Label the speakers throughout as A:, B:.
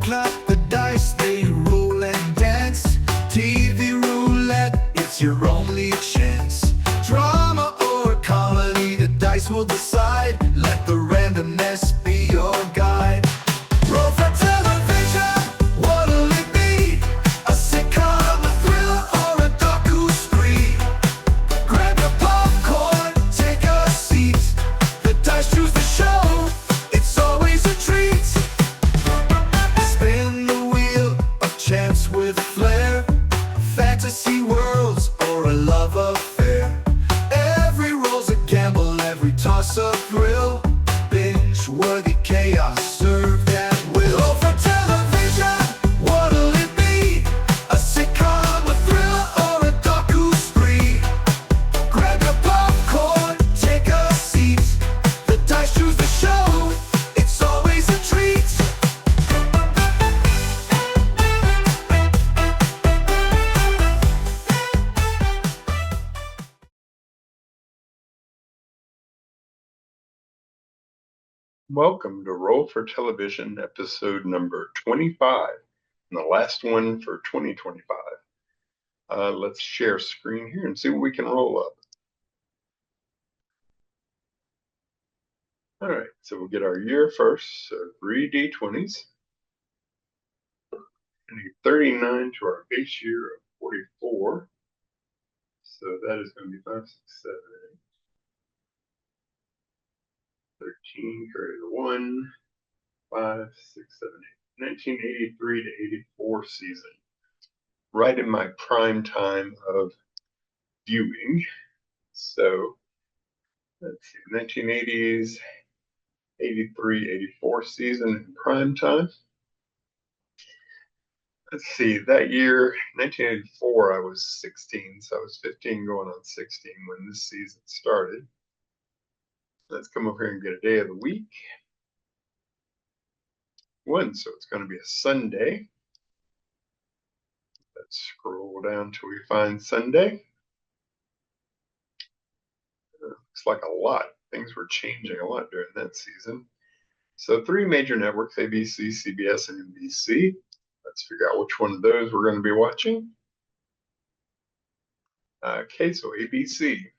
A: clap the dice, they roll and dance. TV roulette, it's your only chance. Drama or comedy, the dice will decide. Let the randomness be your guide. Roll for television, what'll it be? A sitcom, a thriller, or a docu-spree? Grab your popcorn, take a seat. The dice choose the show, it's always a treat. Spin the wheel of chance with flair. Fantasy worlds or a love affair. Every roll's a gamble, every toss a thrill. Binge-worthy chaos served at will. Roll for television, what'll it be? A sitcom, a thriller, or a docu-spree? Grab your popcorn, take a seat. The dice choose the show, it's always a treat.
B: Welcome to Roll for Television, episode number 25, and the last one for 2025. Let's share screen here and see what we can roll up. All right, so we'll get our year first, so 3 D20s. And a 39 to our base year of 44. So that is going to be 5, 6, 7, 8. 13, carry the 1, 5, 6, 7, 8. 1983 to 84 season. Right in my prime time of viewing. So let's see, 1980s, 83, 84 season in prime time. Let's see, that year, 1984, I was 16, so I was 15 going on 16 when this season started. Let's come over here and get a day of the week. One, so it's going to be a Sunday. Let's scroll down till we find Sunday. Looks like a lot. Things were changing a lot during that season. So 3 major networks, ABC, CBS, and NBC. Let's figure out which one of those we're going to be watching. Okay, so ABC.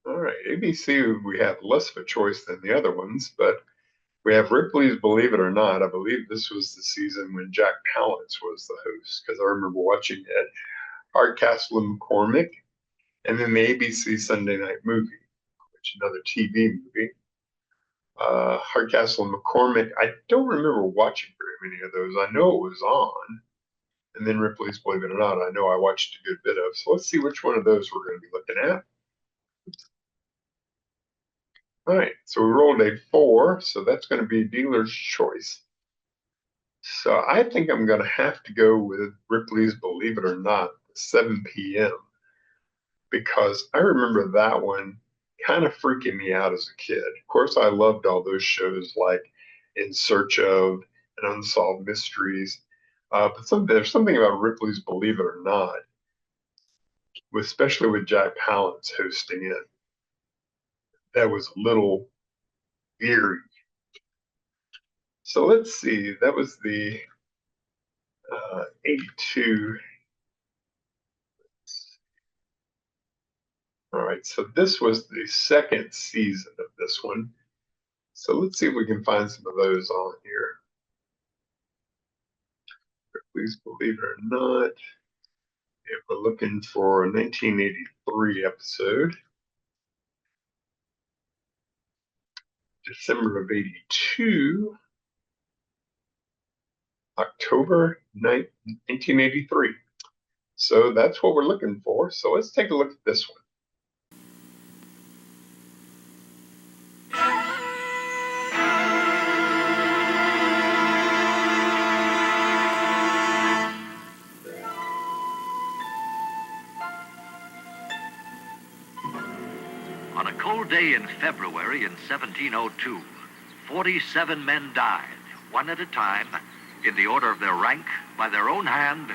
B: All right, ABC, we have less of a choice than the other ones, but we have Ripley's Believe It or Not. I believe this was the season when Jack Palance was the host, because I remember watching it. Hardcastle and McCormick, and then the ABC Sunday Night Movie, which is another TV movie. Hardcastle and McCormick, I don't remember watching very many of those. I know it was on. And then Ripley's Believe It or Not, I know I watched a good bit of. So let's see which one of those we're going to be looking at. All right, so we rolled a 4, so that's going to be dealer's choice. So I think I'm going to have to go with Ripley's Believe It or Not, 7 p.m. because I remember that one kind of freaking me out as a kid. Of course, I loved all those shows like In Search of and Unsolved Mysteries. But there's something about Ripley's Believe It or Not, especially with Jack Palance hosting it, that was a little eerie. So let's see, that was the 82. All right, so this was the second season of this one. So let's see if we can find some of those on here. Please Believe It or Not. If we're looking for a 1983 episode, December of 82, October 1983. So that's what we're looking for. So let's take a look at this one.
C: On a cold day in February in 1702, 47 men died, one at a time, in the order of their rank, by their own hand,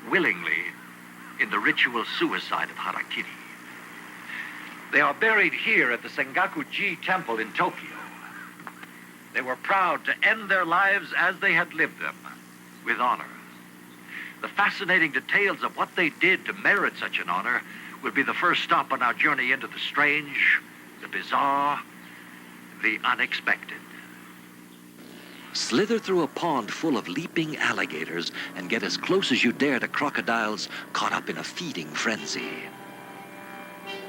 C: willingly, in the ritual suicide of harakiri. They are buried here at the Sengaku-ji Temple in Tokyo. They were proud to end their lives as they had lived them, with honor. The fascinating details of what they did to merit such an honor will be the first stop on our journey into the strange, the bizarre, the unexpected. Slither through a pond full of leaping alligators and get as close as you dare to crocodiles caught up in a feeding frenzy.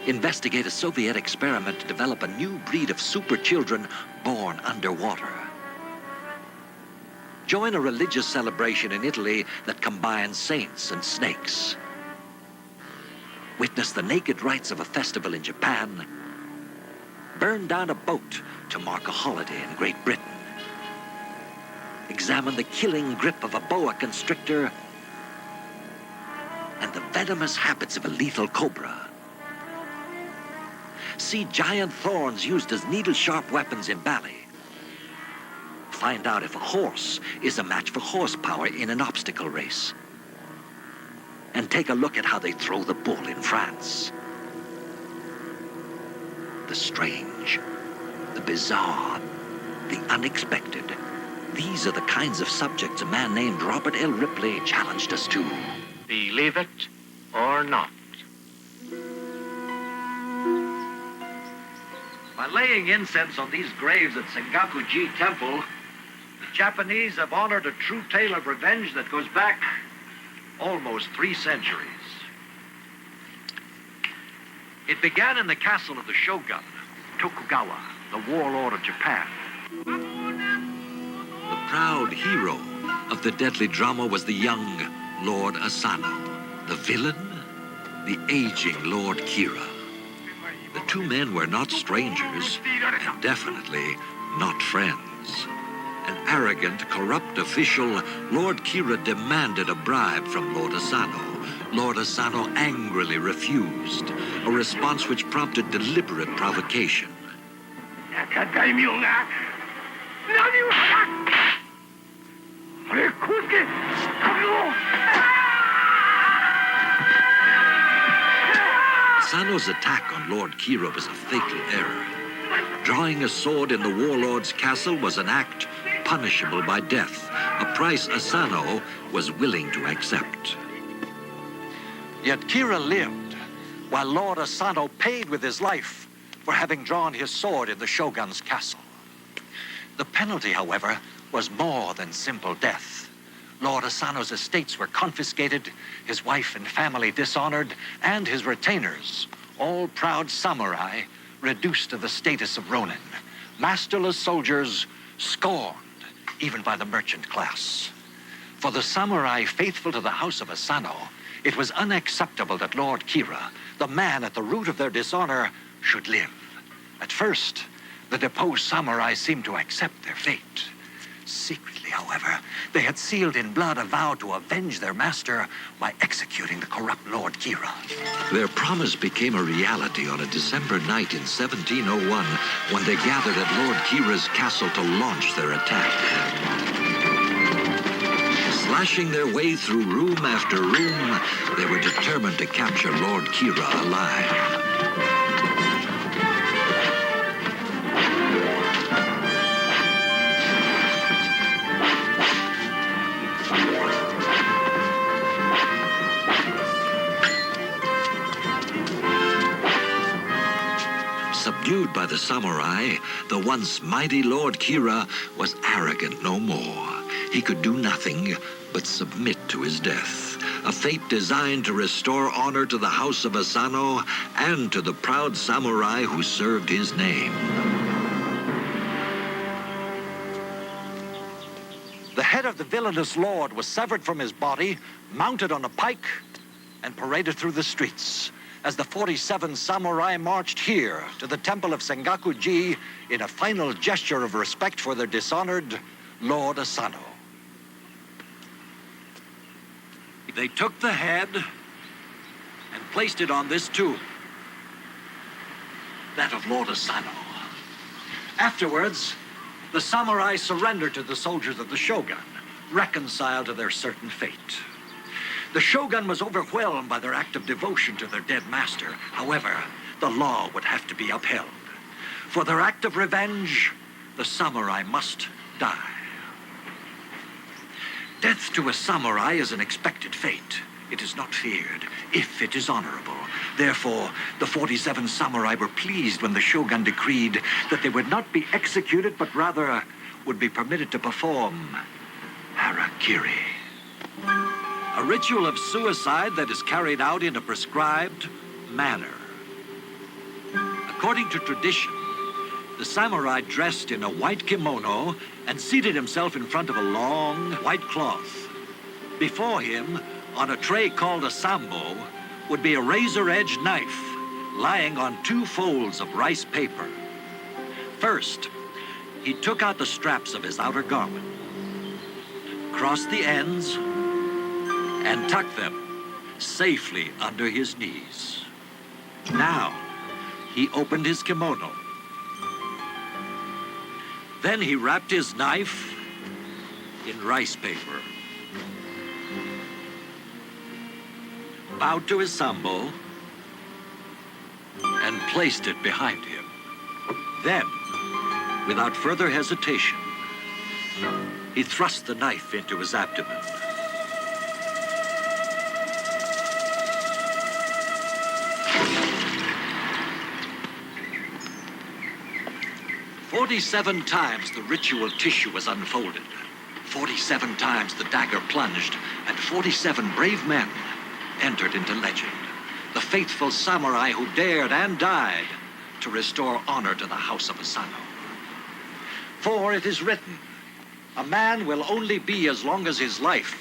C: Investigate a Soviet experiment to develop a new breed of super children born underwater. Join a religious celebration in Italy that combines saints and snakes. Witness the naked rites of a festival in Japan. Burn down a boat to mark a holiday in Great Britain. Examine the killing grip of a boa constrictor and the venomous habits of a lethal cobra. See giant thorns used as needle-sharp weapons in ballet. Find out if a horse is a match for horsepower in an obstacle race. And take a look at how they throw the bull in France. The strange, the bizarre, the unexpected. These are the kinds of subjects a man named Robert L. Ripley challenged us to.
D: Believe it or not.
C: By laying incense on these graves at Sengaku-ji Temple, the Japanese have honored a true tale of revenge that goes back almost 3 centuries. It began in the castle of the shogun, Tokugawa, the warlord of Japan. The proud hero of the deadly drama was the young Lord Asano. The villain, the aging Lord Kira. The two men were not strangers, and definitely not friends. An arrogant, corrupt official, Lord Kira demanded a bribe from Lord Asano. Lord Asano angrily refused, a response which prompted deliberate provocation. Asano's attack on Lord Kira was a fatal error. Drawing a sword in the warlord's castle was an act punishable by death, a price Asano was willing to accept. Yet Kira lived, while Lord Asano paid with his life for having drawn his sword in the shogun's castle. The penalty, however, was more than simple death. Lord Asano's estates were confiscated, his wife and family dishonored, and his retainers, all proud samurai, reduced to the status of ronin, masterless soldiers, scorned even by the merchant class. For the samurai faithful to the house of Asano, it was unacceptable that Lord Kira, the man at the root of their dishonor, should live. At first, the deposed samurai seemed to accept their fate. Secretly, however, they had sealed in blood a vow to avenge their master by executing the corrupt Lord Kira. Their promise became a reality on a December night in 1701 when they gathered at Lord Kira's castle to launch their attack. Slashing their way through room after room, they were determined to capture Lord Kira alive. Subdued by the samurai, the once mighty Lord Kira was arrogant no more. He could do nothing but submit to his death, a fate designed to restore honor to the house of Asano and to the proud samurai who served his name. The head of the villainous lord was severed from his body, mounted on a pike, and paraded through the streets as the 47 samurai marched here to the temple of Sengaku-ji in a final gesture of respect for their dishonored Lord Asano. They took the head and placed it on this tomb, that of Lord Asano. Afterwards, the samurai surrendered to the soldiers of the shogun, reconciled to their certain fate. The shogun was overwhelmed by their act of devotion to their dead master. However, the law would have to be upheld. For their act of revenge, the samurai must die. Death to a samurai is an expected fate. It is not feared, if it is honorable. Therefore, the 47 samurai were pleased when the shogun decreed that they would not be executed, but rather would be permitted to perform harakiri, a ritual of suicide that is carried out in a prescribed manner. According to tradition, the samurai dressed in a white kimono and seated himself in front of a long white cloth. Before him, on a tray called a sambo, would be a razor-edged knife lying on 2 folds of rice paper. First, he took out the straps of his outer garment, crossed the ends, and tucked them safely under his knees. Now, he opened his kimono. Then he wrapped his knife in rice paper, bowed to his sambo, and placed it behind him. Then, without further hesitation, he thrust the knife into his abdomen. "47 times the ritual tissue was unfolded. 47 times the dagger plunged, and 47 brave men entered into legend. The faithful samurai who dared and died to restore honor to the house of Asano. For it is written, a man will only be as long as his life,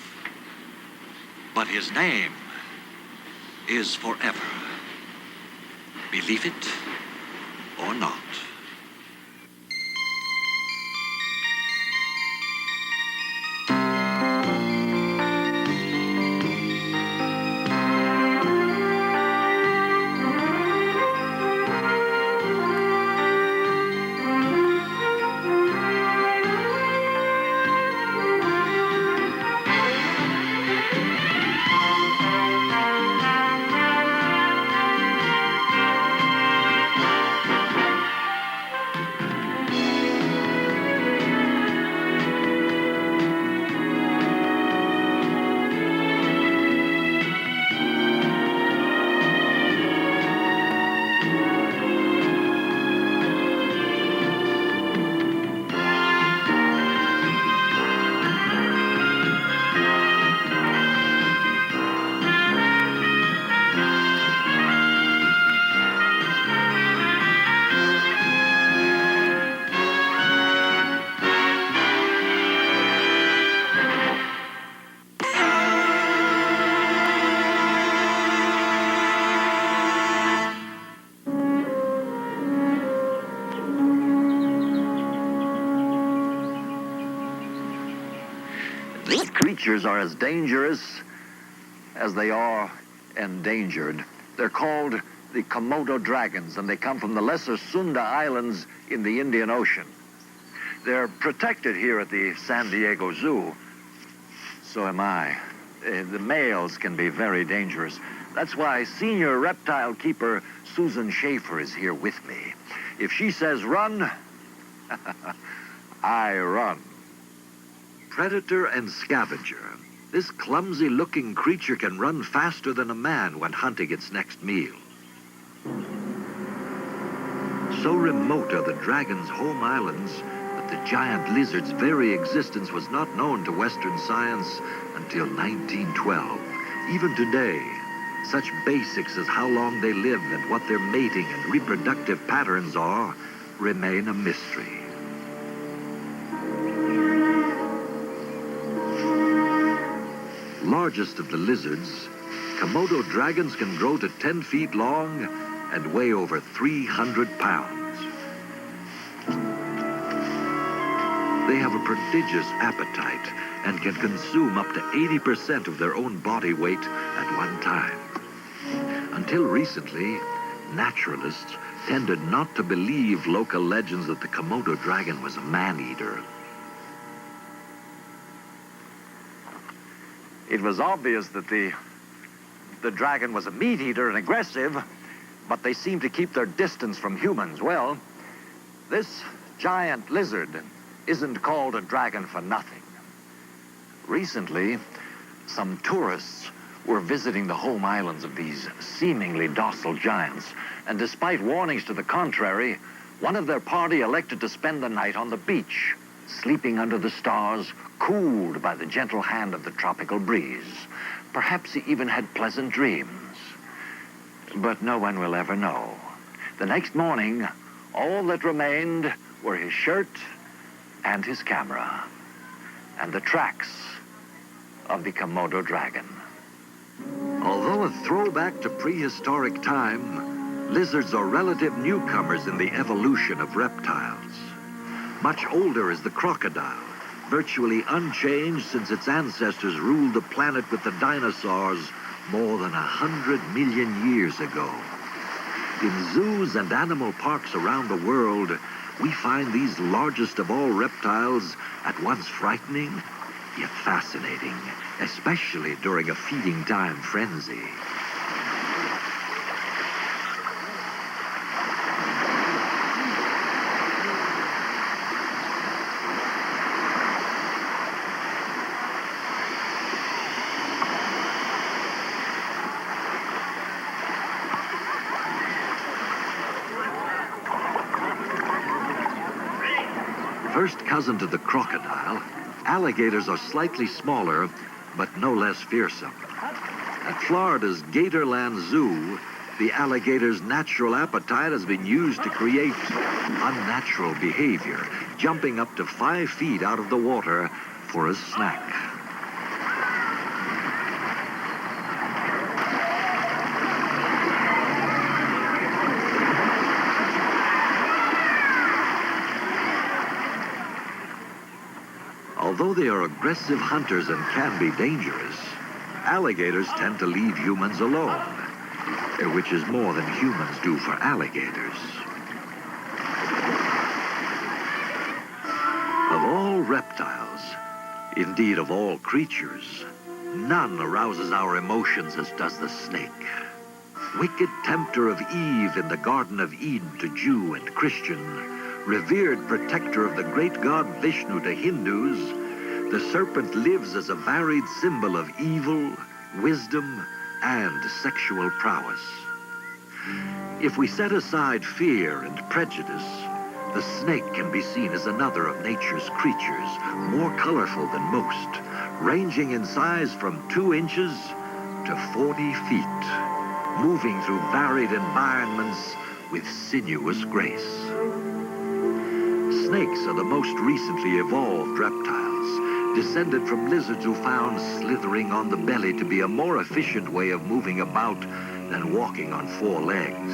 C: but his name is forever. Believe it or not." These creatures are as dangerous as they are endangered. They're called the Komodo dragons, and they come from the Lesser Sunda Islands in the Indian Ocean. They're protected here at the San Diego Zoo. So am I. The males can be very dangerous. That's why senior reptile keeper Susan Schaefer is here with me. If she says run, I run. Predator and scavenger. This clumsy-looking creature can run faster than a man when hunting its next meal. So remote are the dragon's home islands that the giant lizard's very existence was not known to Western science until 1912. Even today, such basics as how long they live and what their mating and reproductive patterns are remain a mystery. Largest of the lizards, Komodo dragons can grow to 10 feet long and weigh over 300 pounds. They have a prodigious appetite and can consume up to 80% of their own body weight at one time. Until recently, naturalists tended not to believe local legends that the Komodo dragon was a man-eater. It was obvious that the dragon was a meat-eater and aggressive, but they seemed to keep their distance from humans. Well, this giant lizard isn't called a dragon for nothing. Recently, some tourists were visiting the home islands of these seemingly docile giants, and despite warnings to the contrary, one of their party elected to spend the night on the beach, sleeping under the stars, cooled by the gentle hand of the tropical breeze. Perhaps he even had pleasant dreams. But no one will ever know. The next morning, all that remained were his shirt and his camera, and the tracks of the Komodo dragon. Although a throwback to prehistoric time, lizards are relative newcomers in the evolution of reptiles. Much older is the crocodile, virtually unchanged since its ancestors ruled the planet with the dinosaurs more than 100 million years ago. In zoos and animal parks around the world, we find these largest of all reptiles at once frightening yet fascinating, especially during a feeding time frenzy. First cousin to the crocodile, alligators are slightly smaller, but no less fearsome. At Florida's Gatorland Zoo, the alligator's natural appetite has been used to create unnatural behavior, jumping up to 5 feet out of the water for a snack. Although they are aggressive hunters and can be dangerous, alligators tend to leave humans alone, which is more than humans do for alligators. Of all reptiles, indeed of all creatures, none arouses our emotions as does the snake. Wicked tempter of Eve in the Garden of Eden to Jew and Christian, revered protector of the great god Vishnu to Hindus, the serpent lives as a varied symbol of evil, wisdom, and sexual prowess. If we set aside fear and prejudice, the snake can be seen as another of nature's creatures, more colorful than most, ranging in size from 2 inches to 40 feet, moving through varied environments with sinuous grace. Snakes are the most recently evolved reptiles, descended from lizards who found slithering on the belly to be a more efficient way of moving about than walking on 4 legs.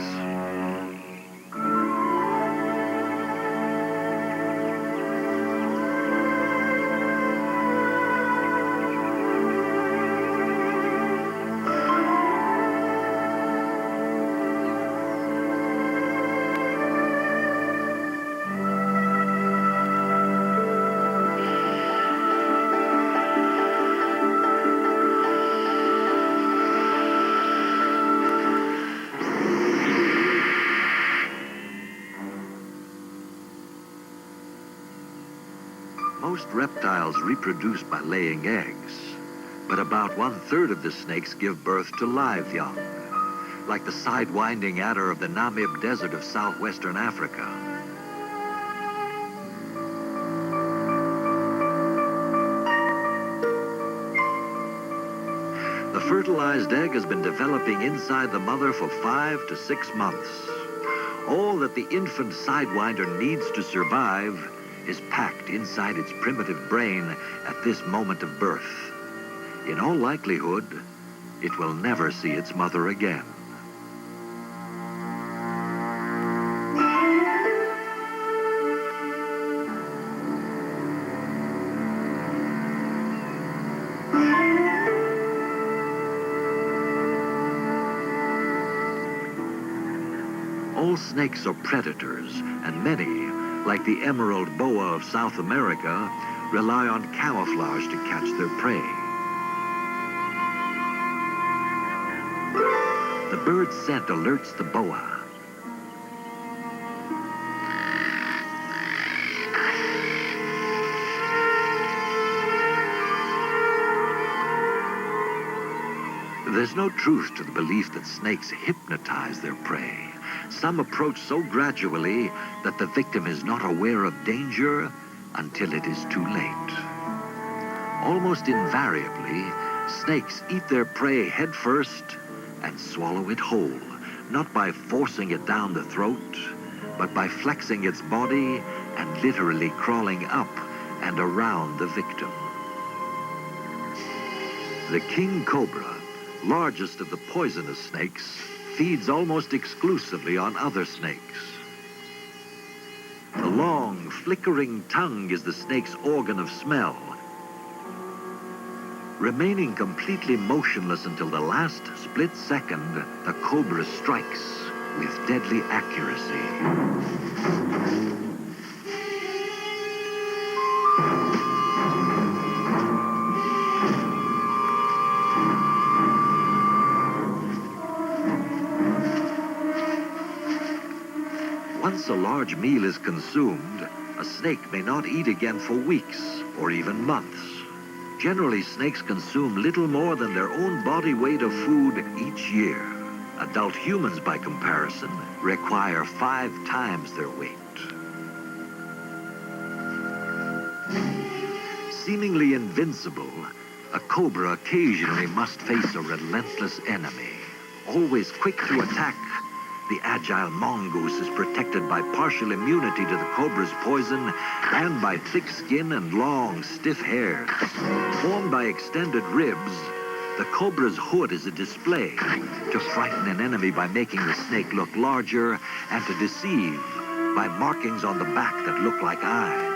C: Most reptiles reproduce by laying eggs, but about 1/3 of the snakes give birth to live young, like the sidewinding adder of the Namib Desert of southwestern Africa. The fertilized egg has been developing inside the mother for 5 to 6 months. All that the infant sidewinder needs to survive is packed inside its primitive brain at this moment of birth. In all likelihood, it will never see its mother again. All snakes are predators, and many, like the emerald boa of South America, rely on camouflage to catch their prey. The bird's scent alerts the boa. There's no truth to the belief that snakes hypnotize their prey. Some approach so gradually that the victim is not aware of danger until it is too late. Almost invariably, snakes eat their prey head first and swallow it whole, not by forcing it down the throat, but by flexing its body and literally crawling up and around the victim. The king cobra, largest of the poisonous snakes, feeds almost exclusively on other snakes. The long, flickering tongue is the snake's organ of smell. Remaining completely motionless until the last split second, the cobra strikes with deadly accuracy. Once a large meal is consumed, a snake may not eat again for weeks or even months. Generally, snakes consume little more than their own body weight of food each year. Adult humans, by comparison, require 5 times their weight. Seemingly invincible, a cobra occasionally must face a relentless enemy. Always quick to attack, the agile mongoose is protected by partial immunity to the cobra's poison and by thick skin and long, stiff hairs. Formed by extended ribs, the cobra's hood is a display to frighten an enemy by making the snake look larger and to deceive by markings on the back that look like eyes.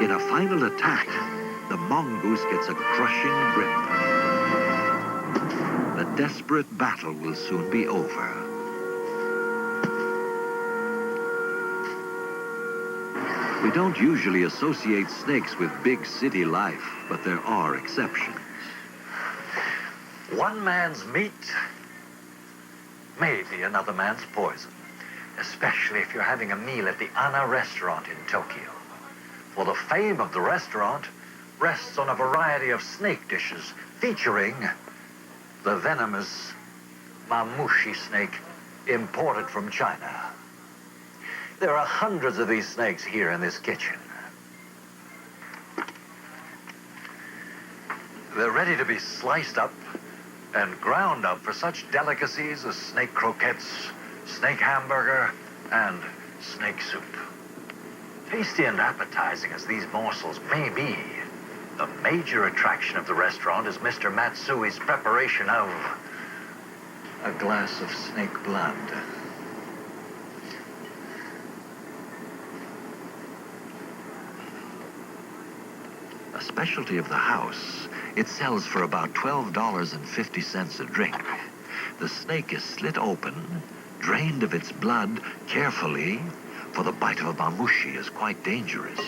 C: In a final attack, the mongoose gets a crushing grip. The desperate battle will soon be over. We don't usually associate snakes with big city life, but there are exceptions. One man's meat may be another man's poison, especially if you're having a meal at the Anna restaurant in Tokyo. For the fame of the restaurant rests on a variety of snake dishes featuring the venomous mamushi snake imported from China. There are hundreds of these snakes here in this kitchen. They're ready to be sliced up and ground up for such delicacies as snake croquettes, snake hamburger, and snake soup. Tasty and appetizing as these morsels may be, the major attraction of the restaurant is Mr. Matsui's preparation of a glass of snake blood. A specialty of the house, it sells for about $12.50 a drink. The snake is slit open, drained of its blood carefully, for the bite of a mamushi is quite dangerous.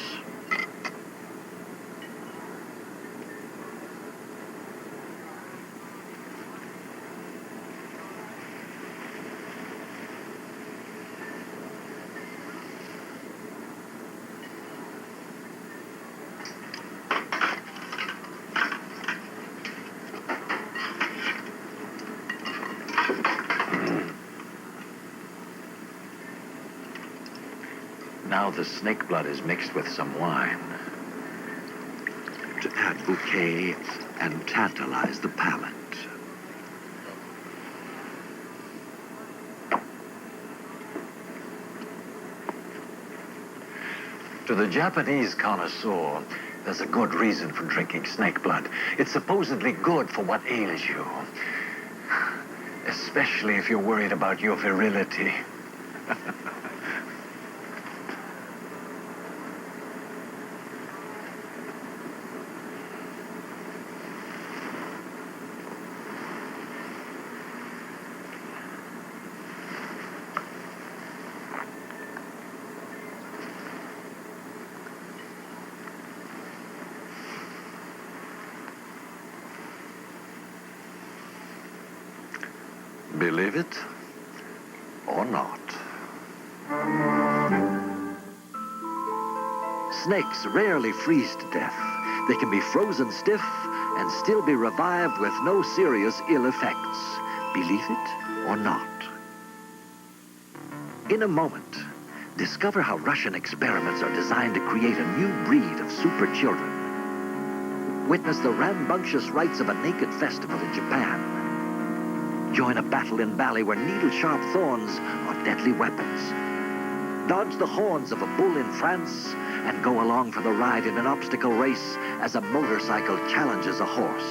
C: Now the snake blood is mixed with some wine to add bouquet and tantalize the palate. To the Japanese connoisseur, there's a good reason for drinking snake blood. It's supposedly good for what ails you, especially if you're worried about your virility. Believe it or not. Snakes rarely freeze to death. They can be frozen stiff and still be revived with no serious ill effects. Believe it or not. In a moment, discover how Russian experiments are designed to create a new breed of super children. Witness the rambunctious rites of a naked festival in Japan. Join a battle in Bali where needle-sharp thorns are deadly weapons. Dodge the horns of a bull in France and go along for the ride in an obstacle race as a motorcycle challenges a horse.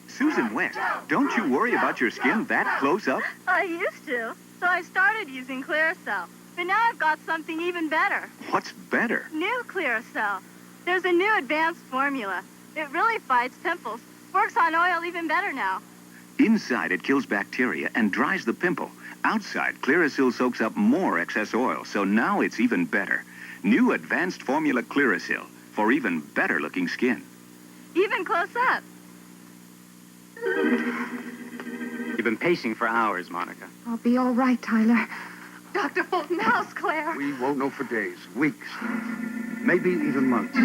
E: Susan West, don't you worry about your skin that close up?
F: I used to, so I started using Clearasil. But now I've got something even better.
E: What's better?
F: New Clearasil. There's a new advanced formula. It really fights pimples. Works on oil even better now.
E: Inside, it kills bacteria and dries the pimple. Outside, Clearasil soaks up more excess oil, so now it's even better. New advanced formula Clearasil for even better looking skin.
F: Even close up.
D: You've been pacing for hours, Monica.
G: I'll be all right, Tyler. Dr. Fulton, how's Claire?
H: We won't know for days, weeks, maybe even months.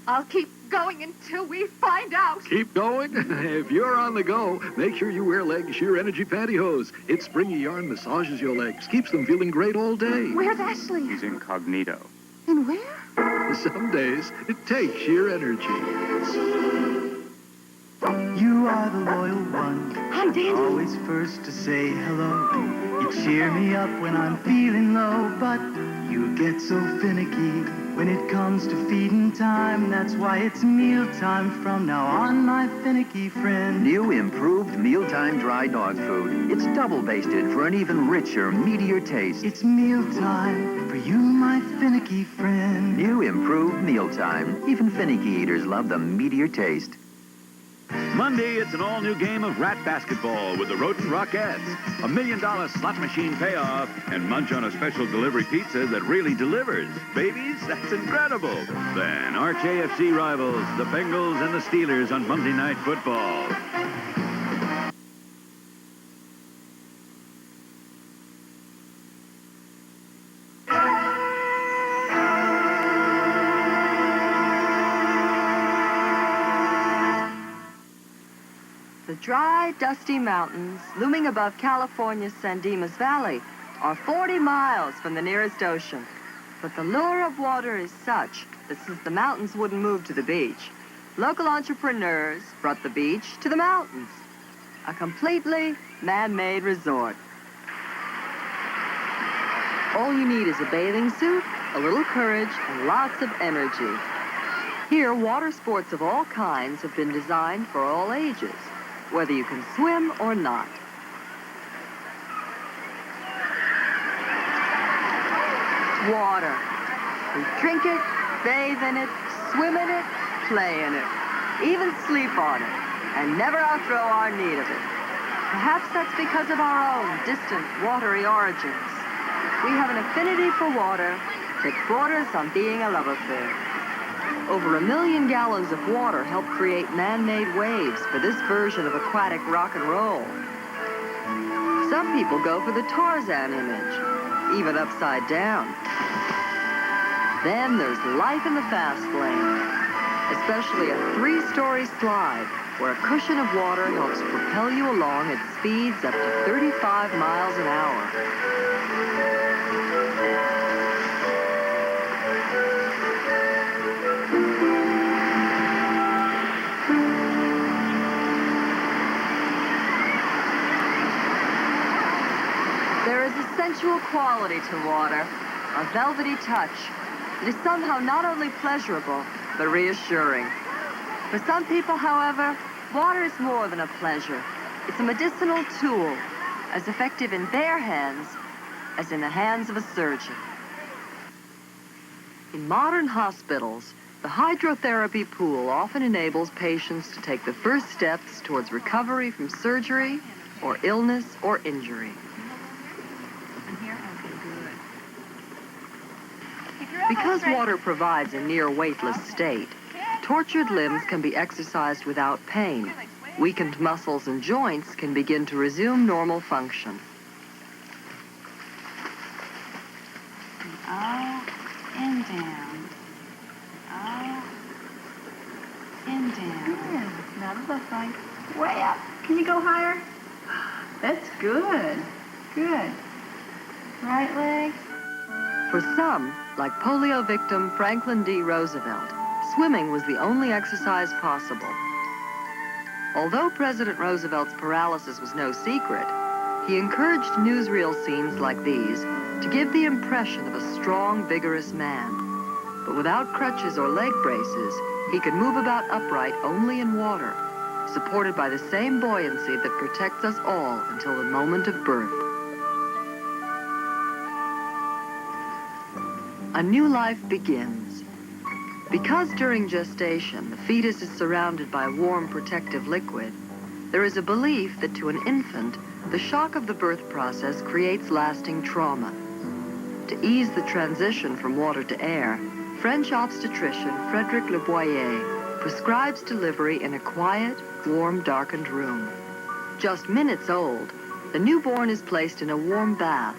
G: I'll keep going until we find out.
I: Keep going. If you're on the go, make sure you wear Leg Sheer Energy pantyhose. Its springy yarn massages your legs, keeps them feeling great all day.
G: Where's Ashley?
E: He's incognito.
G: And where?
I: Some days, it takes sheer energy.
J: You are the loyal one,
G: Hi, Dandy.
J: always first to say hello. You cheer me up when I'm feeling low, but you get so finicky when it comes to feeding time. That's why it's mealtime from now on, my finicky friend.
K: New improved mealtime dry dog food. It's double basted for an even richer, meatier taste.
J: It's mealtime for you, my finicky friend.
K: New improved mealtime. Even finicky eaters love the meatier taste.
I: Monday, it's an all-new game of rat basketball with the Rodent Rockettes. $1 million slot machine payoff and munch on a special delivery pizza that really delivers. Babies, that's incredible. Then arch AFC rivals, the Bengals and the Steelers on Monday Night Football.
L: The dry, dusty mountains looming above California's San Dimas Valley are 40 miles from the nearest ocean. But the lure of water is such that since the mountains wouldn't move to the beach, local entrepreneurs brought the beach to the mountains. A completely man-made resort. All you need is a bathing suit, a little courage, and lots of energy. Here, water sports of all kinds have been designed for all ages, whether you can swim or not. Water. We drink it, bathe in it, swim in it, play in it, even sleep on it, and never outgrow our need of it. Perhaps that's because of our own distant, watery origins. We have an affinity for water that borders on being a love affair. Over 1 million gallons of water help create man-made waves for this version of aquatic rock and roll. Some people go for the Tarzan image, even upside down. Then there's life in the fast lane, especially a 3-story slide where a cushion of water helps propel you along at speeds up to 35 miles an hour. There is a sensual quality to water, a velvety touch. It is somehow not only pleasurable, but reassuring. For some people, however, water is more than a pleasure. It's a medicinal tool, as effective in their hands as in the hands of a surgeon. In modern hospitals, the hydrotherapy pool often enables patients to take the first steps towards recovery from surgery or illness or injury. Because water provides a near weightless state, tortured limbs can be exercised without pain, Weakened muscles and joints can begin to resume normal function.
G: Out and down. Out and down. Good. Now the left leg. Way up. Can you go higher? That's good. Good. Right leg.
L: For some, like polio victim Franklin D. Roosevelt, swimming was the only exercise possible. Although President Roosevelt's paralysis was no secret, he encouraged newsreel scenes like these to give the impression of a strong, vigorous man. But without crutches or leg braces, he could move about upright only in water, supported by the same buoyancy that protects us all until the moment of birth. A new life begins. Because during gestation, the fetus is surrounded by warm protective liquid, there is a belief that to an infant, the shock of the birth process creates lasting trauma. To ease the transition from water to air, French obstetrician Frédéric Le Boyer prescribes delivery in a quiet, warm, darkened room. Just minutes old, the newborn is placed in a warm bath,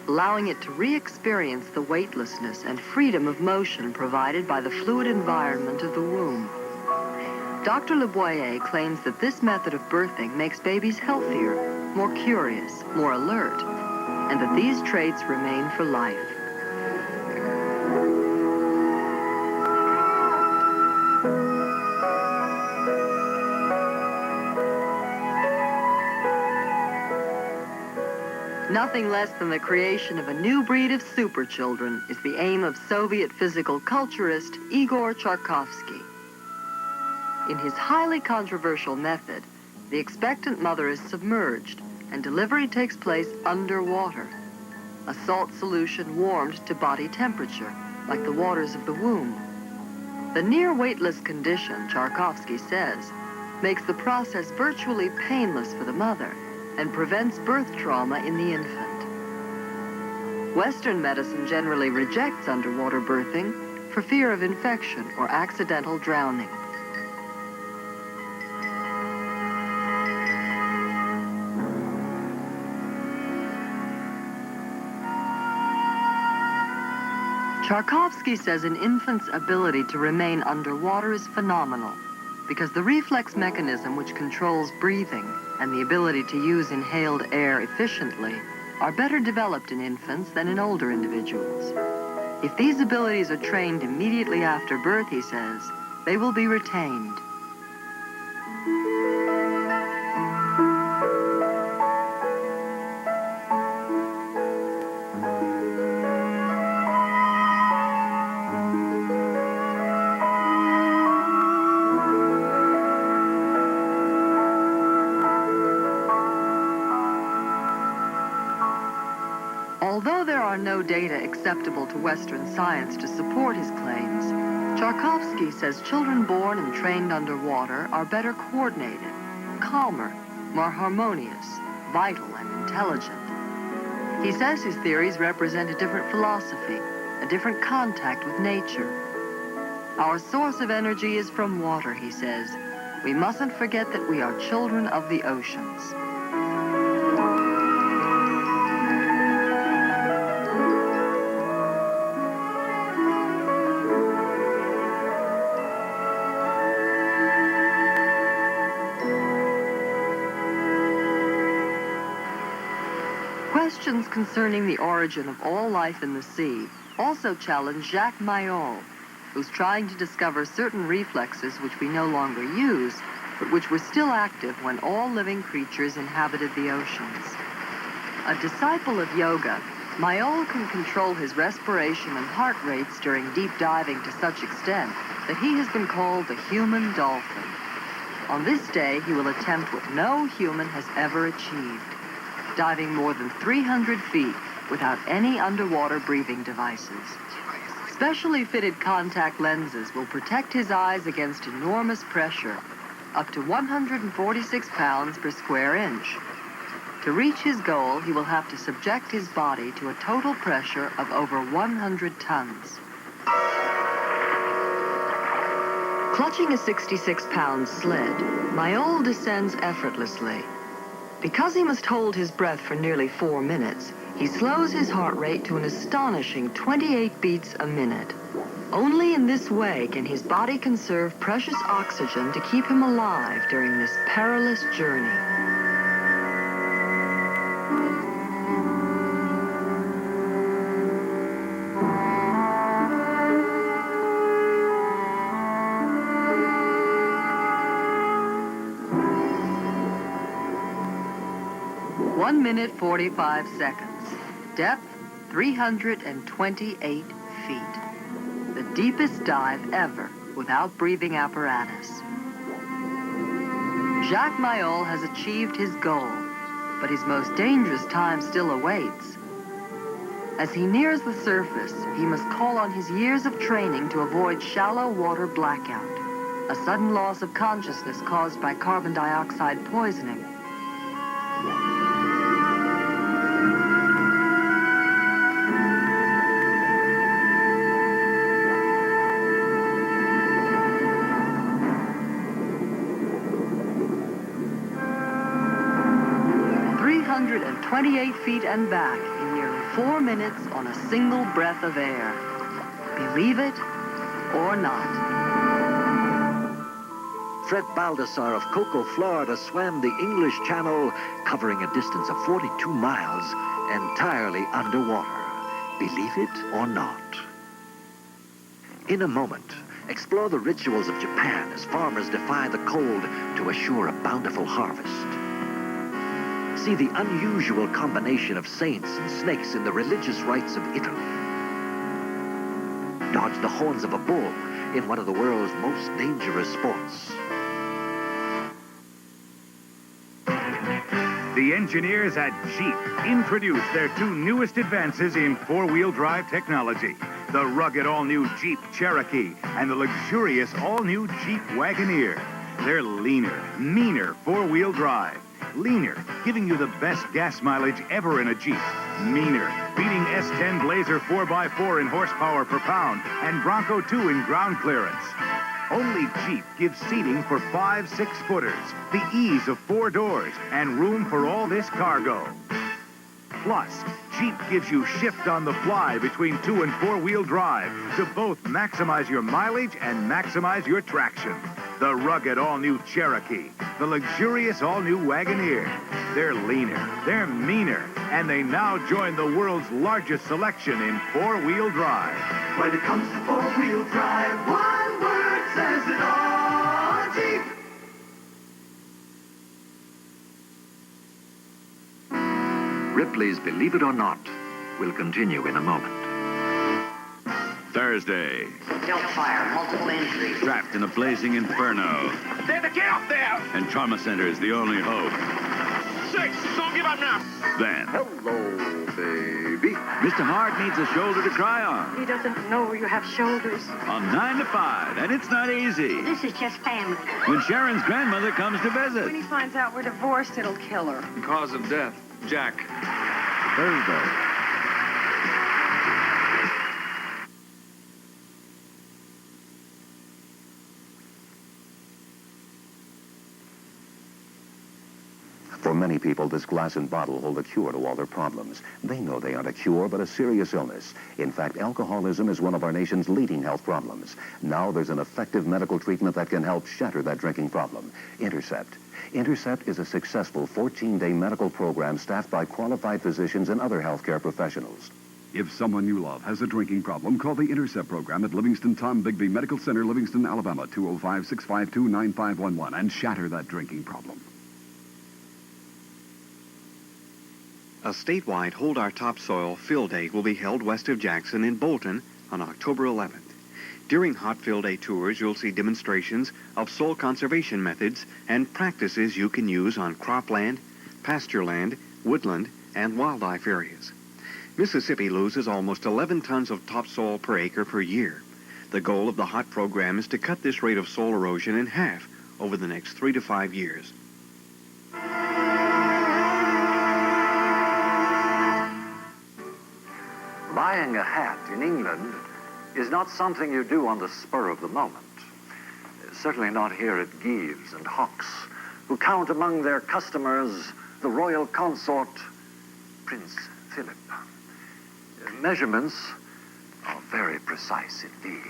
L: allowing it to re-experience the weightlessness and freedom of motion provided by the fluid environment of the womb. Dr. Le Boyer claims that this method of birthing makes babies healthier, more curious, more alert, and that these traits remain for life. Nothing less than the creation of a new breed of superchildren is the aim of Soviet physical culturist Igor Charkovsky. In his highly controversial method, the expectant mother is submerged and delivery takes place underwater. A salt solution warmed to body temperature, like the waters of the womb. The near weightless condition, Charkovsky says, makes the process virtually painless for the mother and prevents birth trauma in the infant. Western medicine generally rejects underwater birthing for fear of infection or accidental drowning. Charkovsky says an infant's ability to remain underwater is phenomenal because the reflex mechanism which controls breathing and the ability to use inhaled air efficiently are better developed in infants than in older individuals. If these abilities are trained immediately after birth, he says, they will be retained. Although there are no data acceptable to Western science to support his claims, Charkovsky says children born and trained underwater are better coordinated, calmer, more harmonious, vital, and intelligent. He says his theories represent a different philosophy, a different contact with nature. Our source of energy is from water, he says. We mustn't forget that we are children of the oceans. Questions concerning the origin of all life in the sea also challenge Jacques Mayol, who's trying to discover certain reflexes which we no longer use, but which were still active when all living creatures inhabited the oceans. A disciple of yoga, Mayol can control his respiration and heart rates during deep diving to such extent that he has been called the human dolphin. On this day, he will attempt what no human has ever achieved, diving more than 300 feet without any underwater breathing devices. Specially fitted contact lenses will protect his eyes against enormous pressure, up to 146 pounds per square inch. To reach his goal, he will have to subject his body to a total pressure of over 100 tons. Clutching a 66-pound sled, Mayol descends effortlessly. Because he must hold his breath for nearly 4 minutes, he slows his heart rate to an astonishing 28 beats a minute. Only in this way can his body conserve precious oxygen to keep him alive during this perilous journey. One minute, 45 seconds. Depth, 328 feet. The deepest dive ever without breathing apparatus. Jacques Mayol has achieved his goal, but his most dangerous time still awaits. As he nears the surface, he must call on his years of training to avoid shallow water blackout, a sudden loss of consciousness caused by carbon dioxide poisoning. And 28 feet and back in nearly 4 minutes on a single breath of air. Believe it or not.
M: Fred Baldassar of Cocoa, Florida swam the English Channel, covering a distance of 42 miles, entirely underwater. Believe it or not. In a moment, explore the rituals of Japan as farmers defy the cold to assure a bountiful harvest. See the unusual combination of saints and snakes in the religious rites of Italy. Dodge the horns of a bull in one of the world's most dangerous sports.
I: The engineers at Jeep introduced their two newest advances in four-wheel drive technology. The rugged all-new Jeep Cherokee and the luxurious all-new Jeep Wagoneer. They're leaner, meaner four-wheel drive. Leaner, giving you the best gas mileage ever in a Jeep. Meaner, beating S10 Blazer 4x4 in horsepower per pound and Bronco 2 in ground clearance. Only Jeep gives seating for 5 6-footers, the ease of 4 doors, and room for all this cargo. Plus, Jeep gives you shift on the fly between 2- and 4-wheel drive to both maximize your mileage and maximize your traction. The rugged all-new Cherokee, the luxurious all-new Wagoneer. They're leaner, they're meaner, and they now join the world's largest selection in four-wheel drive.
J: When it comes to four-wheel drive, one word says it all. Jeep!
C: Ripley's Believe It or Not will continue in a moment.
I: Thursday.
L: Still fire, multiple injuries.
I: Trapped in a blazing inferno.
N: David, get up there!
I: And Trauma Center is the only hope.
N: 6, don't give up now.
I: Then,
H: Hello, baby.
I: Mr. Hart needs a shoulder to cry on.
F: He doesn't know you have shoulders.
I: On 9 to 5, and it's not easy.
F: This is just family.
I: When Sharon's grandmother comes to visit.
G: When he finds out we're divorced, it'll kill her.
N: Cause of death, Jack.
I: Thursday.
O: For many people, this glass and bottle hold a cure to all their problems. They know they aren't a cure, but a serious illness. In fact, alcoholism is one of our nation's leading health problems. Now there's an effective medical treatment that can help shatter that drinking problem. Intercept. Intercept is a successful 14-day medical program staffed by qualified physicians and other healthcare professionals.
P: If someone you love has a drinking problem, call the Intercept program at Livingston Tom Bigby Medical Center, Livingston, Alabama, 205-652-9511, and shatter that drinking problem.
Q: A statewide Hold Our Topsoil Field Day will be held west of Jackson in Bolton on October 11th. During Hot Field Day tours, you'll see demonstrations of soil conservation methods and practices you can use on cropland, pasture land, woodland, and wildlife areas. Mississippi loses almost 11 tons of topsoil per acre per year. The goal of the HOT program is to cut this rate of soil erosion in half over the next 3 to 5 years.
H: Buying a hat in England is not something you do on the spur of the moment.
M: certainly not here at Gives and Hawks, who count among their customers the royal consort, Prince Philip. Measurements are very precise indeed.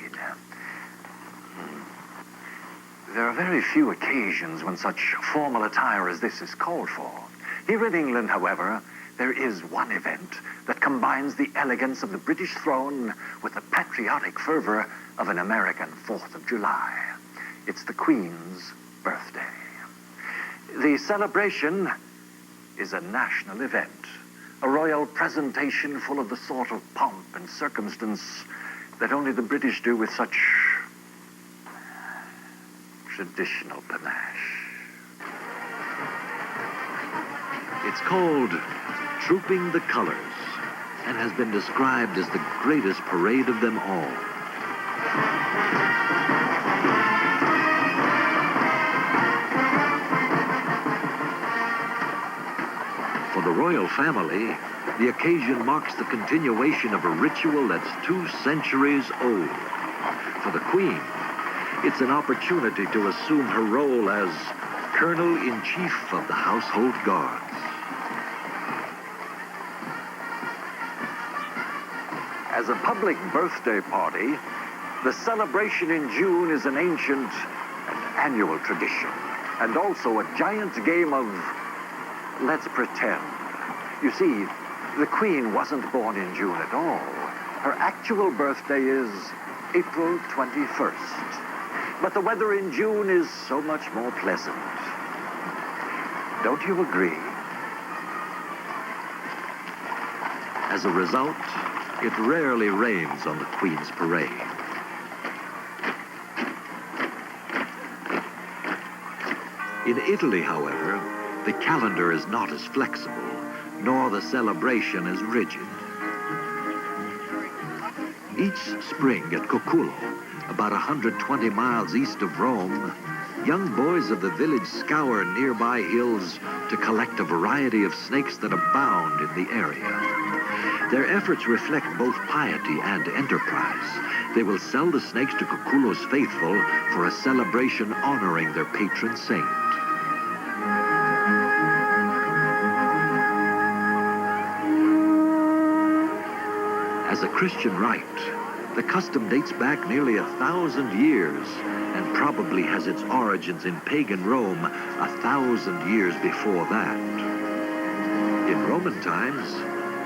M: There are very few occasions when such formal attire as this is called for. Here in England, however, there is one event that combines the elegance of the British throne with the patriotic fervor of an American 4th of July. It's the Queen's birthday. The celebration is a national event, a royal presentation full of the sort of pomp and circumstance that only the British do with such traditional panache.
R: It's called Trooping the Colors and has been described as the greatest parade of them all. For the royal family, the occasion marks the continuation of a ritual that's 2 centuries old. For the Queen, it's an opportunity to assume her role as Colonel-in-Chief of the Household Guards.
M: As a public birthday party, the celebration in June is an ancient and annual tradition, and also a giant game of let's pretend. You see, the Queen wasn't born in June at all. Her actual birthday is April 21st. But the weather in June is so much more pleasant. Don't you agree?
R: As a result, it rarely rains on the Queen's parade. In Italy, however, the calendar is not as flexible, nor the celebration as rigid. Each spring at Coculo, about 120 miles east of Rome, young boys of the village scour nearby hills to collect a variety of snakes that abound in the area. Their efforts reflect both piety and enterprise. They will sell the snakes to Coculo's faithful for a celebration honoring their patron saint. As a Christian rite, the custom dates back nearly 1,000 years and probably has its origins in pagan Rome 1,000 years before that. In Roman times,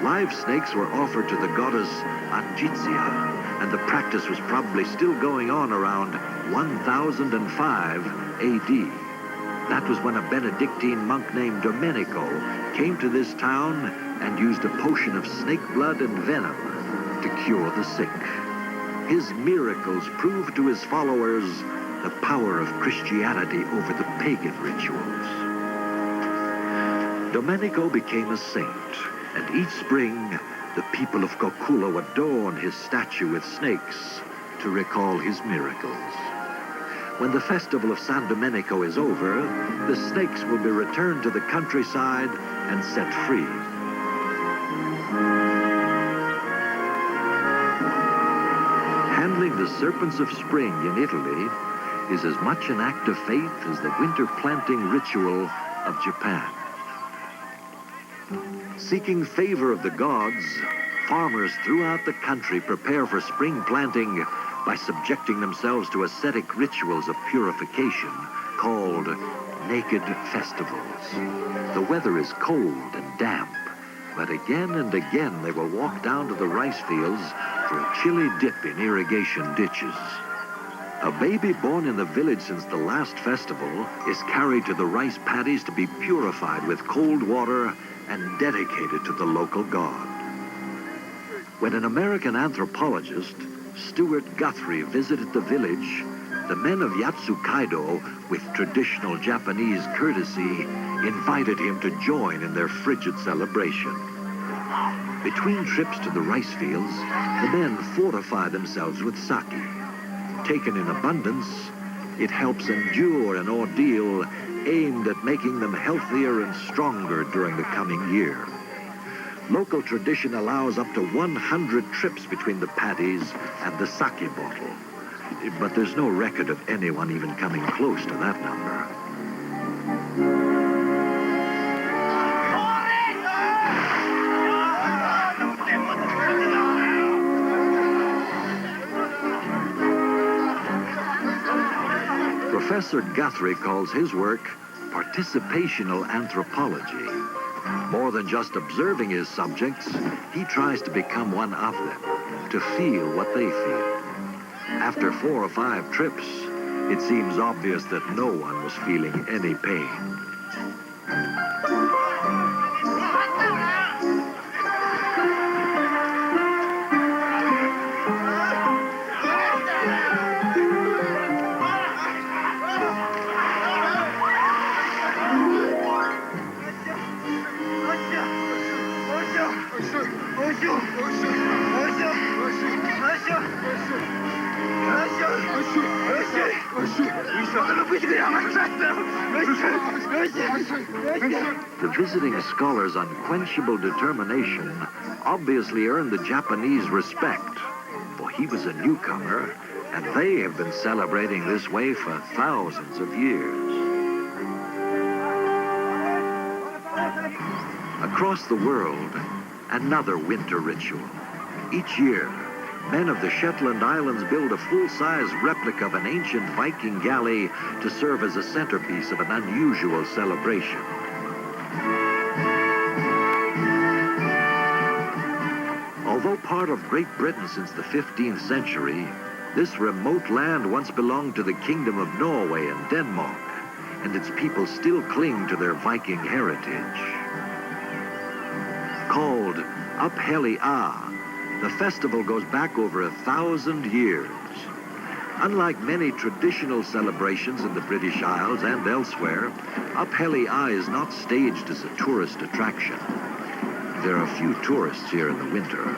R: live snakes were offered to the goddess Angitia, and the practice was probably still going on around 1005 AD. That was when a Benedictine monk named Domenico came to this town and used a potion of snake blood and venom to cure the sick. His miracles proved to his followers the power of Christianity over the pagan rituals. Domenico became a saint, and each spring, the people of Coculo adorn his statue with snakes to recall his miracles. When the festival of San Domenico is over, the snakes will be returned to the countryside and set free. Handling the serpents of spring in Italy is as much an act of faith as the winter planting ritual of Japan. Seeking favor of the gods, farmers throughout the country prepare for spring planting by subjecting themselves to ascetic rituals of purification called naked festivals. The weather is cold and damp, but again and again they will walk down to the rice fields for a chilly dip in irrigation ditches. A baby born in the village since the last festival is carried to the rice paddies to be purified with cold water and dedicated to the local god. When an American anthropologist, Stuart Guthrie, visited the village, the men of Yatsukaido, with traditional Japanese courtesy, invited him to join in their frigid celebration. Between trips to the rice fields, the men fortify themselves with sake. Taken in abundance, it helps endure an ordeal aimed at making them healthier and stronger during the coming year. Local tradition allows up to 100 trips between the paddies and the sake bottle. but there's no record of anyone even coming close to that number. Professor Guthrie calls his work participational anthropology. More than just observing his subjects, he tries to become one of them, to feel what they feel. After 4 or 5 trips, it seems obvious that no one was feeling any pain. The visiting scholar's unquenchable determination obviously earned the Japanese respect, for he was a newcomer, and they have been celebrating this way for thousands of years. Across the world, another winter ritual. Each year, men of the Shetland Islands build a full-size replica of an ancient Viking galley to serve as a centerpiece of an unusual celebration. Although part of Great Britain since the 15th century, this remote land once belonged to the Kingdom of Norway and Denmark, and its people still cling to their Viking heritage. Called Up Helly Ah, the festival goes back over 1,000 years. Unlike many traditional celebrations in the British Isles and elsewhere, Up Helly Ah is not staged as a tourist attraction. There are few tourists here in the winter.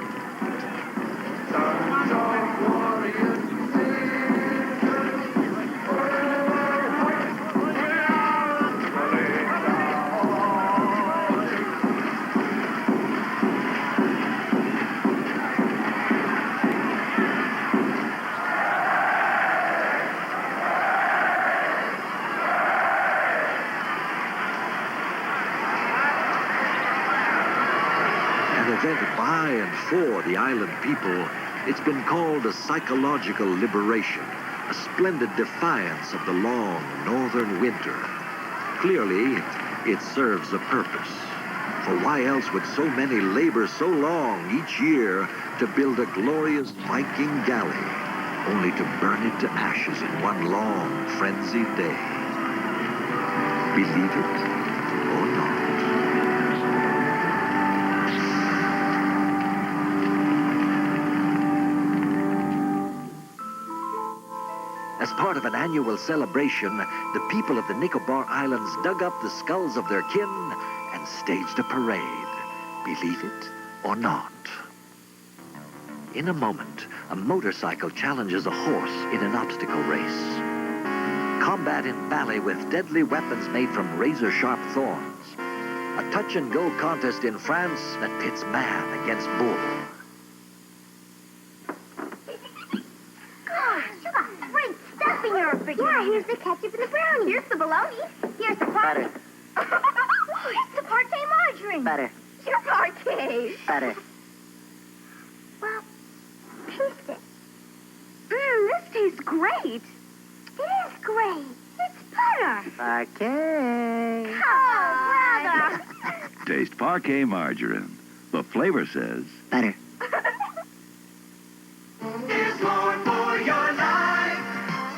R: By and for the island people, it's been called a psychological liberation, a splendid defiance of the long northern winter. Clearly, it serves a purpose. For why else would so many labor so long each year to build a glorious Viking galley, only to burn it to ashes in one long, frenzied day? Believe it or not. As part of an annual celebration, the people of the Nicobar Islands dug up the skulls of their kin and staged a parade. Believe it or not. In a moment, a motorcycle challenges a horse in an obstacle race. Combat in ballet with deadly weapons made from razor-sharp thorns. A touch-and-go contest in France that pits man against bull.
F: Yeah, here's the ketchup and the brownie. Here's the bologna. Here's the butter. Here's the parquet margarine. Butter. Your parquet.
L: Butter.
F: Well, taste it. This tastes great. It is great. It's butter.
L: Parquet.
F: Oh, brother.
I: Taste parquet margarine. The flavor says
L: Butter.
A: There's more for your life.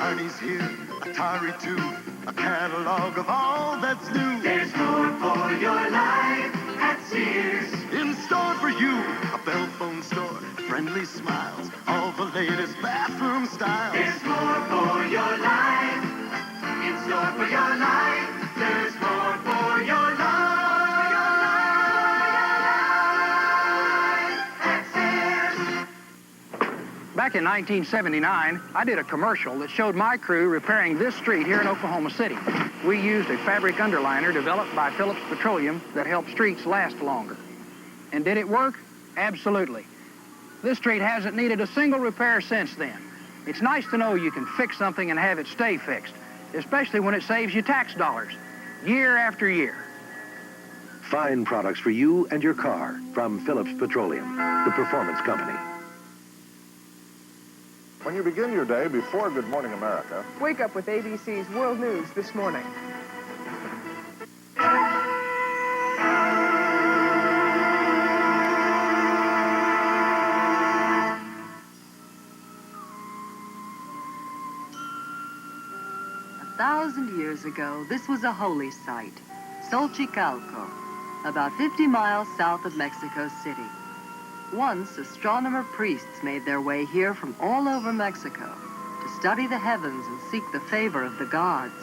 A: Arnie's here, Atari too, a catalog of all that's new. There's more for your life at Sears. In store for you, a Bell phone store, friendly smiles, all the latest bathroom styles. There's more for your life. In store for your life. There's more for your life. At Sears.
S: Back in 1979, I did a commercial that showed my crew repairing this street here in Oklahoma City. We used a fabric underliner developed by Phillips Petroleum that helped streets last longer. And did it work? Absolutely. This street hasn't needed a single repair since then. It's nice to know you can fix something and have it stay fixed, especially when it saves you tax dollars, year after year.
R: Fine products for you and your car from Phillips Petroleum, the performance company.
T: When you begin your day before Good Morning America,
U: wake up with ABC's World News this morning.
L: A 1,000 years ago, this was a holy site, Xochicalco, about 50 miles south of Mexico City. Once, astronomer priests made their way here from all over Mexico to study the heavens and seek the favor of the gods.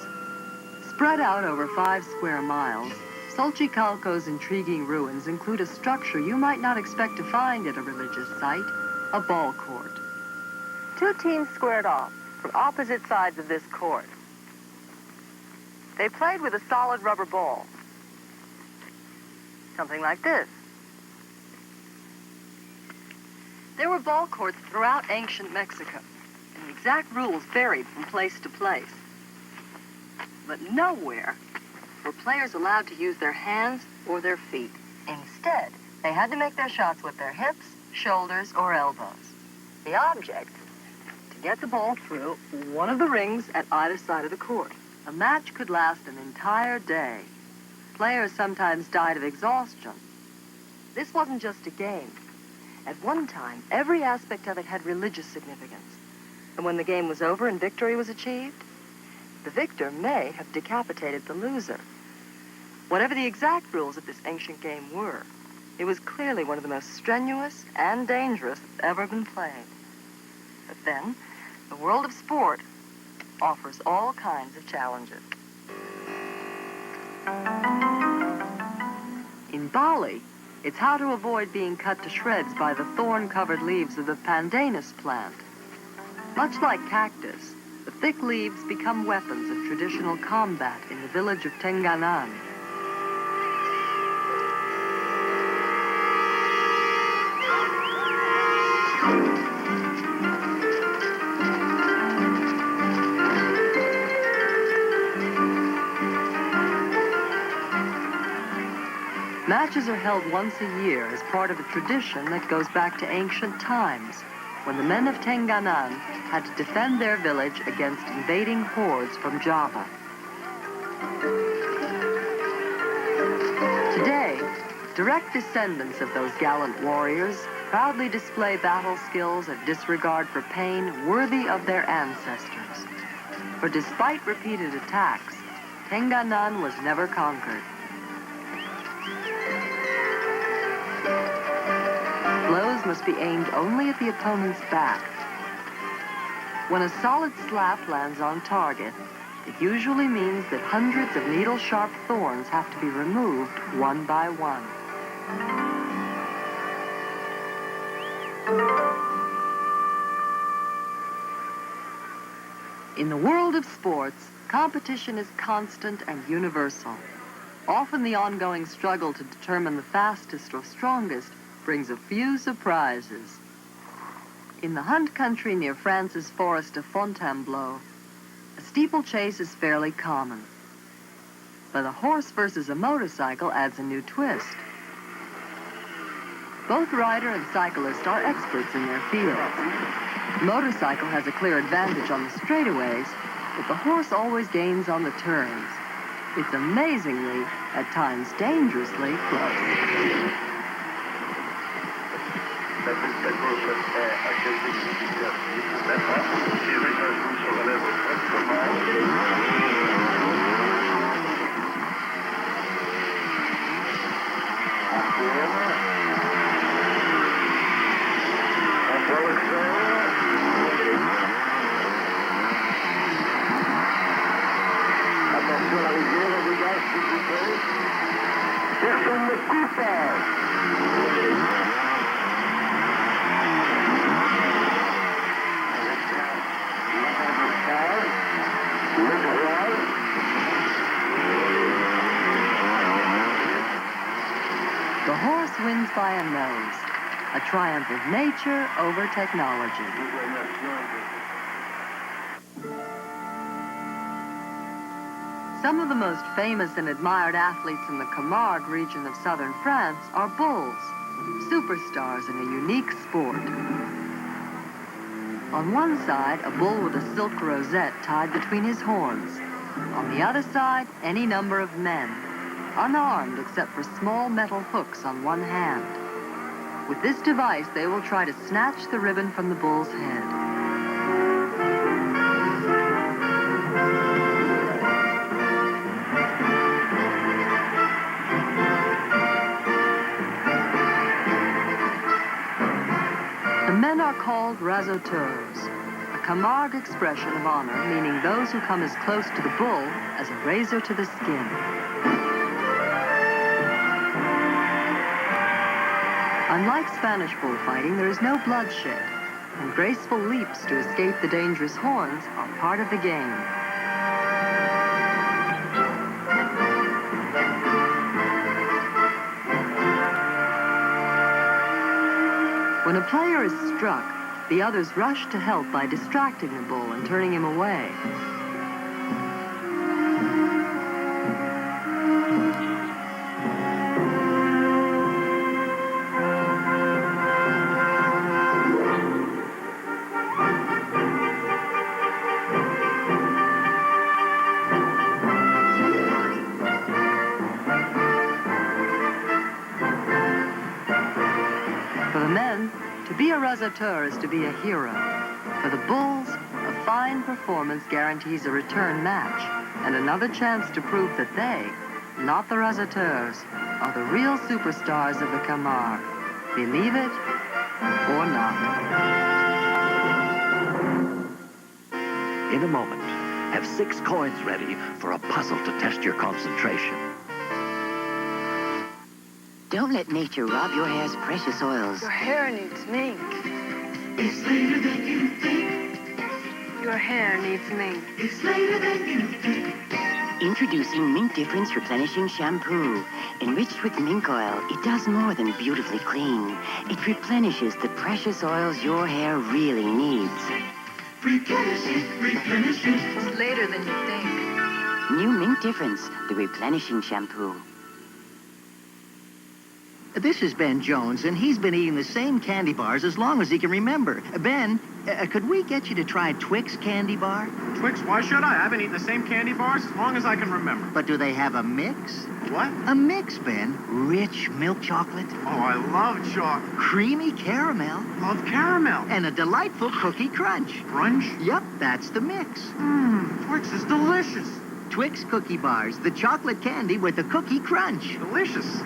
L: Spread out over 5 square miles, Xochicalco's intriguing ruins include a structure you might not expect to find at a religious site, a ball court. 2 teams squared off from opposite sides of this court. They played with a solid rubber ball. Something like this. There were ball courts throughout ancient Mexico, and the exact rules varied from place to place. But nowhere were players allowed to use their hands or their feet. Instead, they had to make their shots with their hips, shoulders, or elbows. The object, to get the ball through one of the rings at either side of the court. A match could last an entire day. Players sometimes died of exhaustion. This wasn't just a game. At one time, every aspect of it had religious significance. And when the game was over and victory was achieved, the victor may have decapitated the loser. Whatever the exact rules of this ancient game were, it was clearly one of the most strenuous and dangerous that's ever been played. But then, the world of sport offers all kinds of challenges. In Bali, it's how to avoid being cut to shreds by the thorn-covered leaves of the pandanus plant. Much like cactus, the thick leaves become weapons of traditional combat in the village of Tenganan. Matches are held once a year as part of a tradition that goes back to ancient times, when the men of Tenganan had to defend their village against invading hordes from Java. Today, direct descendants of those gallant warriors proudly display battle skills and disregard for pain worthy of their ancestors. For despite repeated attacks, Tenganan was never conquered. Blows must be aimed only at the opponent's back. When a solid slap lands on target, it usually means that hundreds of needle-sharp thorns have to be removed one by one. In the world of sports, competition is constant and universal. Often the ongoing struggle to determine the fastest or strongest brings a few surprises. In the Hunt country near France's forest of Fontainebleau, a steeplechase is fairly common. But a horse versus a motorcycle adds a new twist. Both rider and cyclist are experts in their fields. The motorcycle has a clear advantage on the straightaways, but the horse always gains on the turns. It's amazingly, at times dangerously, close. The horse wins by a nose, a triumph of nature over technology. Some of the most famous and admired athletes in the Camargue region of southern France are bulls, superstars in a unique sport. On one side, a bull with a silk rosette tied between his horns. On the other side, any number of men, unarmed except for small metal hooks on one hand. With this device, they will try to snatch the ribbon from the bull's head. The men are called razoteurs, a Camargue expression of honor, meaning those who come as close to the bull as a razor to the skin. Unlike Spanish bullfighting, there is no bloodshed, and graceful leaps to escape the dangerous horns are part of the game. When a player is struck, the others rush to help by distracting the bull and turning him away. For the men, to be a razoteur is to be a hero. For the bulls, a fine performance guarantees a return match and another chance to prove that they, not the razoteurs, are the real superstars of the Camargue. Believe it or not.
R: In a moment, have 6 coins ready for a puzzle to test your concentration.
B: Don't let nature rob your hair's precious oils.
G: Your hair needs mink.
A: It's later than you think.
G: Your hair needs mink.
A: It's later than you think.
B: Introducing Mink Difference Replenishing Shampoo. Enriched with mink oil, it does more than beautifully clean. It replenishes the precious oils your hair really needs.
A: Replenish it, replenish it.
G: It's later than you think.
B: New Mink Difference, the replenishing shampoo.
V: This is Ben Jones, and he's been eating the same candy bars as long as he can remember. Ben, could we get you to try Twix candy bar?
N: Twix? Why should I? I've been eating the same candy bars as long as I can remember.
V: But do they have a mix?
N: What?
V: A mix, Ben. Rich milk chocolate.
N: Oh, I love chocolate.
V: Creamy caramel.
N: Love caramel.
V: And a delightful cookie crunch.
N: Crunch?
V: Yep, that's the mix.
N: Twix is delicious.
V: Twix cookie bars, the chocolate candy with the cookie crunch.
N: Delicious.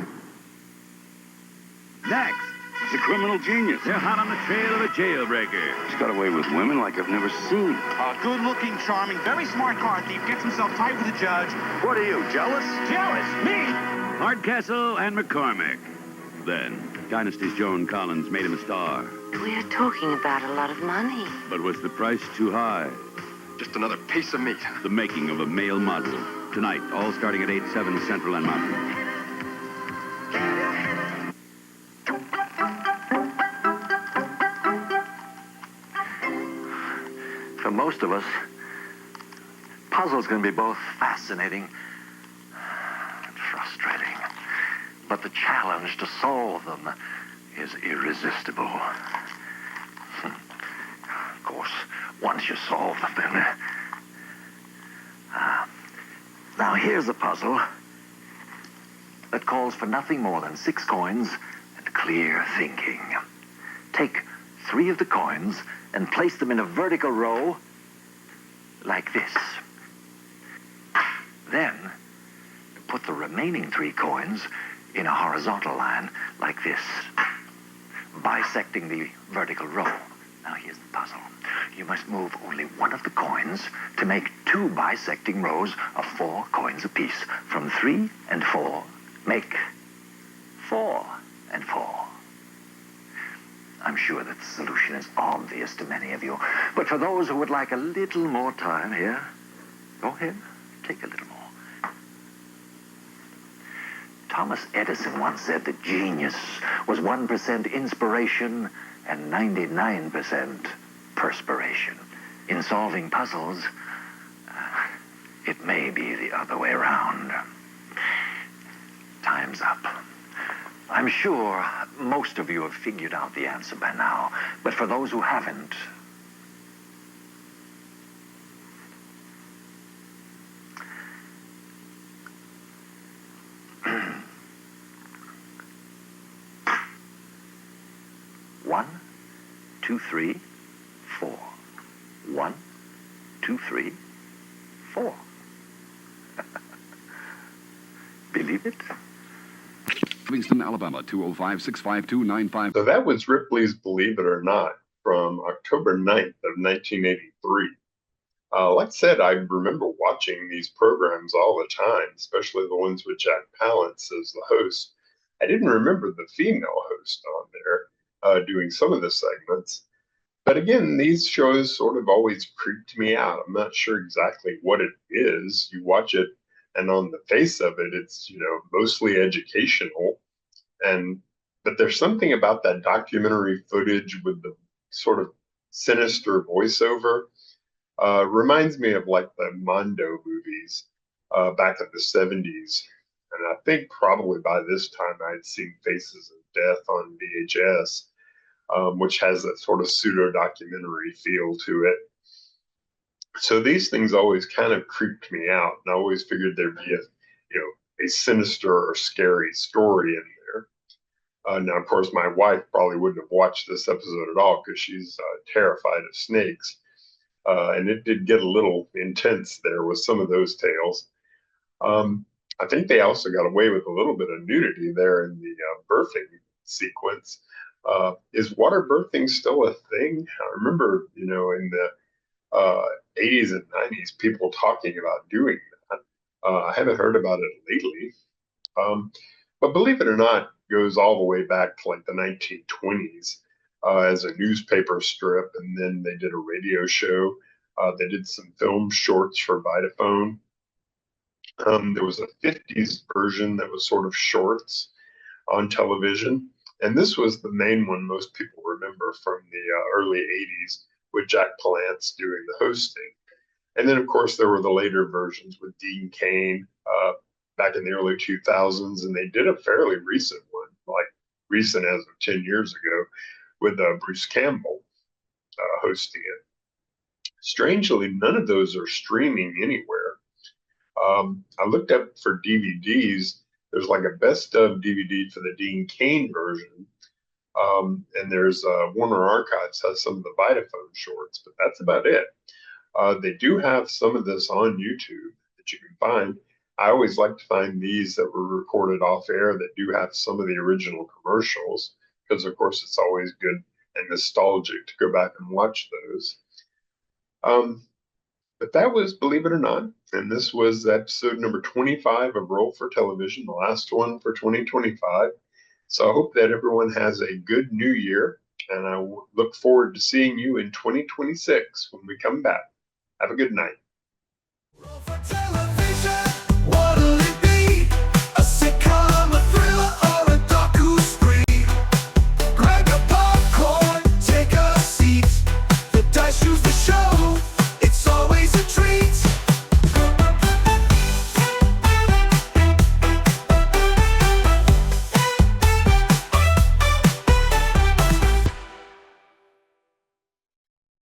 I: Next, the criminal genius. They're hot on the trail of a jailbreaker.
W: He's got away with women like I've never seen.
N: Good-looking, charming, very smart car thief gets himself tight with a judge.
W: What are you, jealous?
N: Jealous? Me?
I: Hardcastle and McCormick. Then, Dynasty's Joan Collins made him a star.
B: We're talking about a lot of money.
I: But was the price too high?
W: Just another piece of meat.
I: The making of a male model. Tonight, all starting at 8/7 Central and Mountain.
C: For most of us, puzzles can be both fascinating and frustrating. But the challenge to solve them is irresistible. Of course, once you solve them, then... Now here's a puzzle that calls for nothing more than 6 coins and clear thinking. Take 3 of the coins and place them in a vertical row like this. Then, put the remaining 3 coins in a horizontal line like this, bisecting the vertical row. Now here's the puzzle. You must move only one of the coins to make 2 bisecting rows of 4 coins apiece. From 3 and 4, make 4 and 4. I'm sure that the solution is obvious to many of you. But for those who would like a little more time here, go ahead, take a little more. Thomas Edison once said that genius was 1% inspiration and 99% perspiration. In solving puzzles,
R: It may be the other way around. Time's up. I'm sure most of you have figured out the answer by now, but for those who haven't, one, two, three, four. 1, 2, 3, 4. Believe it?
P: Livingston, Alabama, 205-652-95.
D: So that was Ripley's Believe It or Not from October 9th of 1983. Like I said, I remember watching these programs all the time, especially the ones with Jack Palance as the host. I didn't remember the female host on there doing some of the segments. But again, these shows sort of always creeped me out. I'm not sure exactly what it is. You watch it, and on the face of it, it's, you know, mostly educational. But there's something about that documentary footage with the sort of sinister voiceover. Reminds me of like the Mondo movies back in the 70s. And I think probably by this time I'd seen Faces of Death on VHS. Which has that sort of pseudo-documentary feel to it. So these things always kind of creeped me out, and I always figured there'd be a sinister or scary story in there. Now, of course, my wife probably wouldn't have watched this episode at all because she's terrified of snakes, and it did get a little intense there with some of those tales. I think they also got away with a little bit of nudity there in the birthing sequence. Is water birthing still a thing? I remember, in the 80s and 90s, people talking about doing that. I haven't heard about it lately. But believe it or not, goes all the way back to like the 1920s as a newspaper strip, and then they did a radio show. They did some film shorts for Vitaphone. There was a 50s version that was sort of shorts on television. And this was the main one most people remember from the early 80s with Jack Palance doing the hosting. And then, of course, there were the later versions with Dean Cain back in the early 2000s. And they did a fairly recent one, like recent as of 10 years ago, with Bruce Campbell hosting it. Strangely, none of those are streaming anywhere. I looked up for DVDs. There's like a best of DVD for the Dean Cain version. And there's Warner Archives has some of the Vitaphone shorts, but that's about it. They do have some of this on YouTube that you can find. I always like to find these that were recorded off air that do have some of the original commercials, because of course it's always good and nostalgic to go back and watch those. But that was Believe It or Not, and this was episode number 25 of Roll for Television, the last one for 2025. So I hope that everyone has a good new year, and I look forward to seeing you in 2026 when we come back. Have a good night.